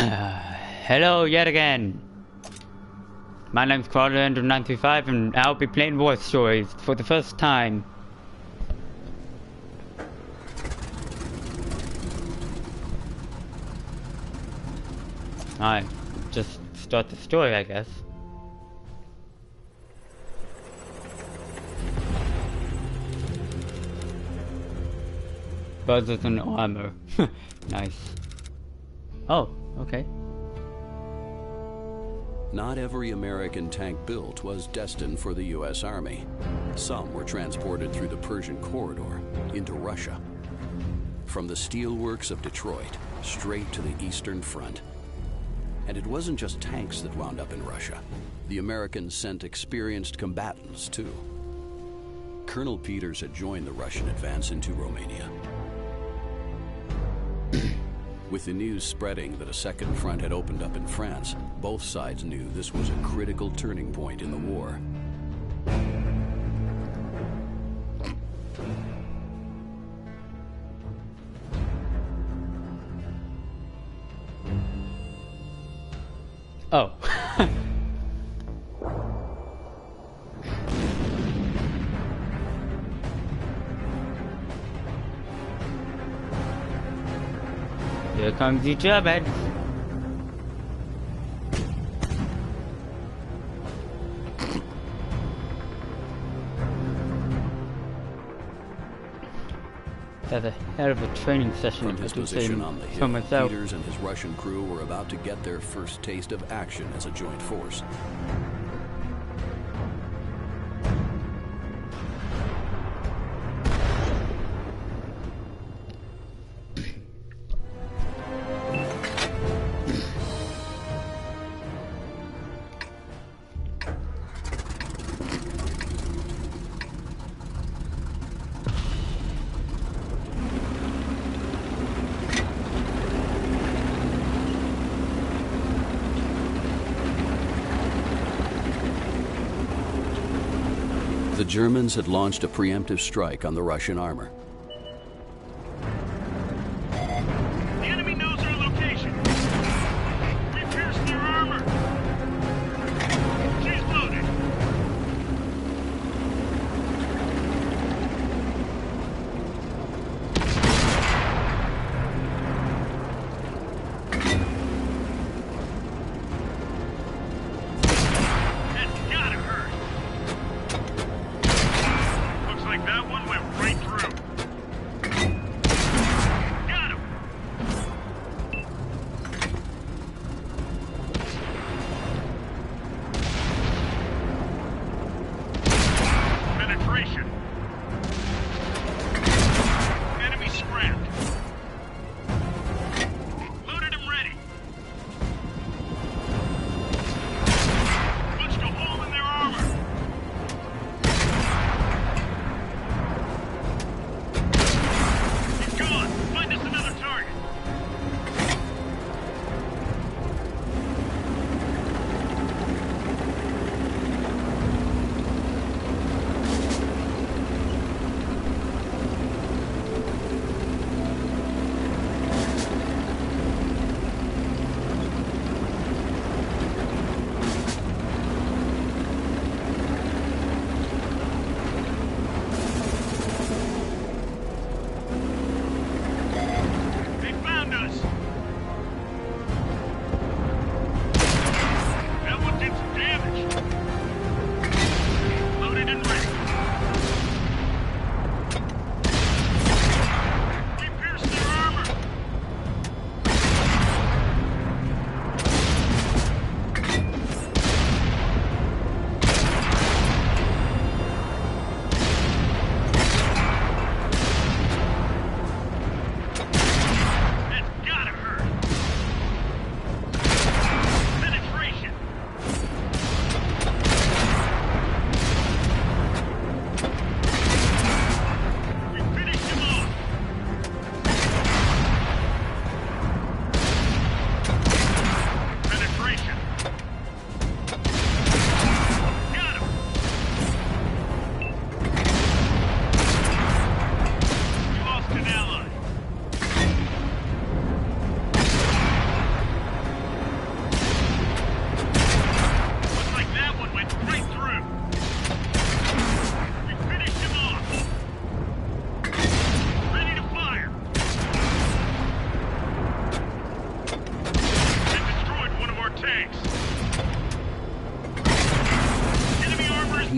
Hello yet again. My name's Crawler935 and I'll be playing WoT Stories for the first time. Alright, just start the story, I guess. Buzzers and armor. Nice. Oh, okay. Not every American tank built was destined for the U.S. Army. Some were transported through the Persian corridor into Russia. From the steelworks of Detroit, straight to the Eastern Front. And it wasn't just tanks that wound up in Russia. The Americans sent experienced combatants, too. Colonel Peters had joined the Russian advance into Romania. With the news spreading that a second front had opened up in France, both sides knew this was a critical turning point in the war. Oh. Here comes the Germans. That's a hell of a training session. From his position on the hill, Peters and his Russian crew were about to get their first taste of action as a joint force. The Germans had launched a preemptive strike on the Russian armor. The enemy knows our location. We pierced their armor. She's loaded. That's gotta hurt. Looks like that one went right through.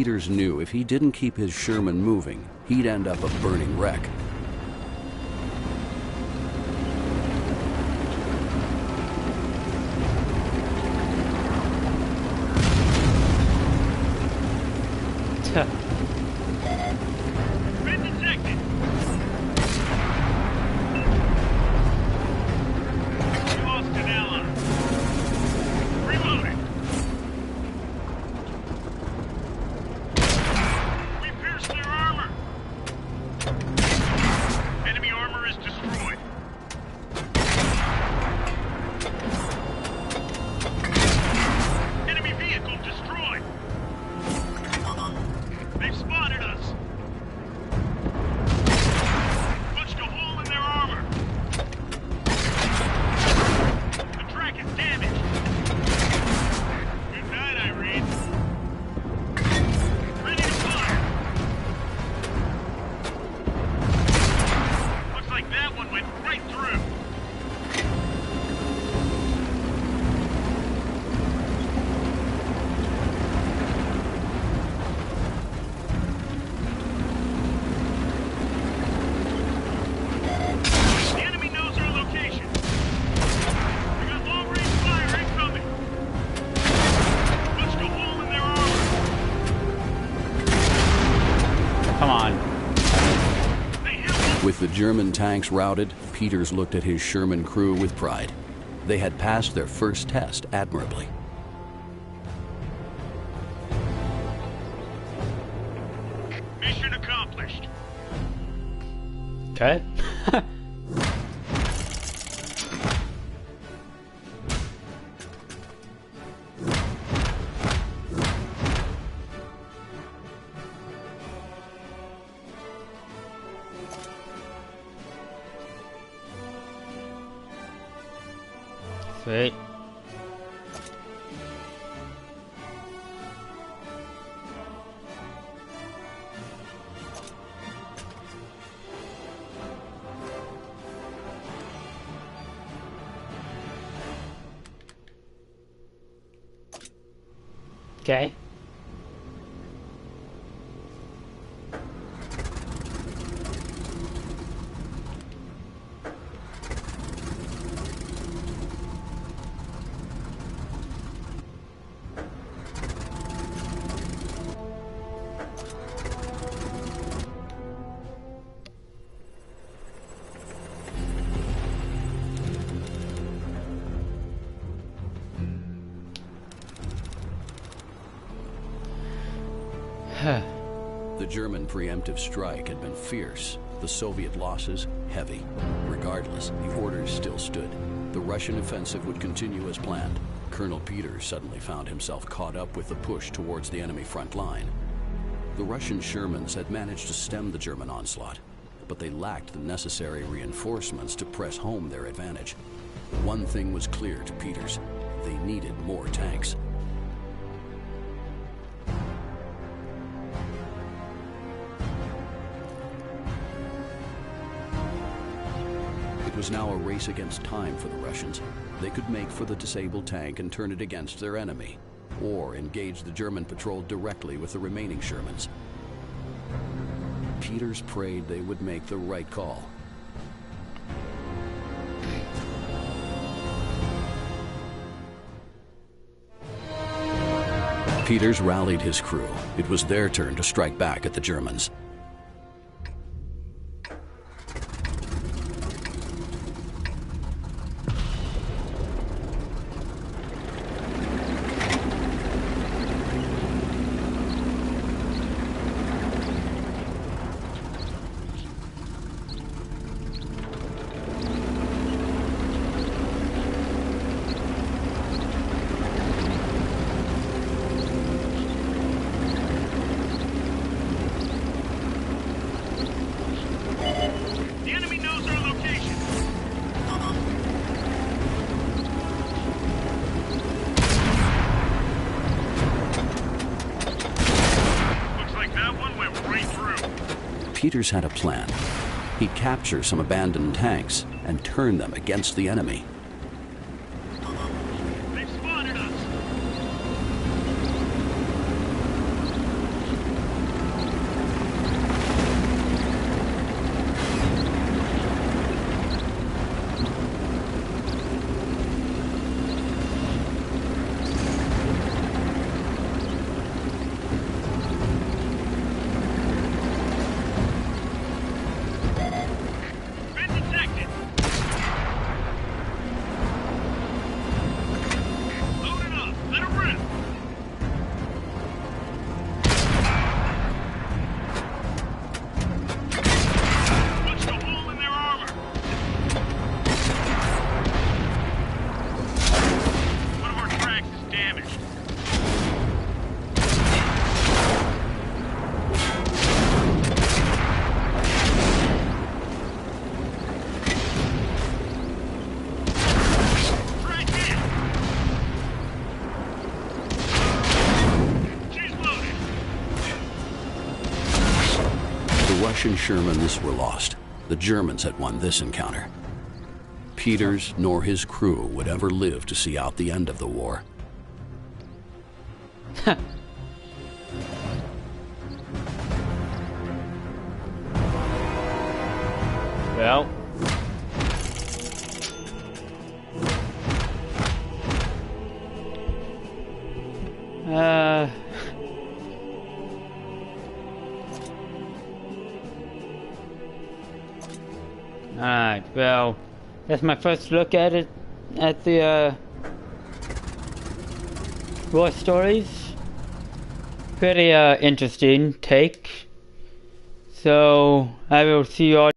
Peters knew if he didn't keep his Sherman moving, he'd end up a burning wreck. Been detected. We lost an ally. Reloading. We pierced their armor. Enemy armor is destroyed. Enemy vehicle destroyed. They've spotted us. Punched a hole in their armor. The track is damaged. Good night, Irene. Ready to fire. Looks like that one went right through. The enemy knows our location. We got long-range fire incoming. Punched a hole in their armor. Come on. They hit one. With the German tanks routed, Peters looked at his Sherman crew with pride. They had passed their first test admirably. Mission accomplished. Okay. Sweet. Okay. The German preemptive strike had been fierce, the Soviet losses heavy. Regardless, the orders still stood. The Russian offensive would continue as planned. Colonel Peters suddenly found himself caught up with the push towards the enemy front line. The Russian Shermans had managed to stem the German onslaught, but they lacked the necessary reinforcements to press home their advantage. One thing was clear to Peters: they needed more tanks. It was now a race against time for the Russians. They could make for the disabled tank and turn it against their enemy, or engage the German patrol directly with the remaining Shermans. Peters prayed they would make the right call. Peters rallied his crew. It was their turn to strike back at the Germans. The enemy knows our location. Looks like that one went right through. Peters had a plan. He'd capture some abandoned tanks and turn them against the enemy. They've spotted us. Bush and Shermans were lost. The Germans had won this encounter. Peters nor his crew would ever live to see out the end of the war. Well. Alright, well, that's my first look at it, at the, War Stories. Pretty, interesting take. So, I will see you all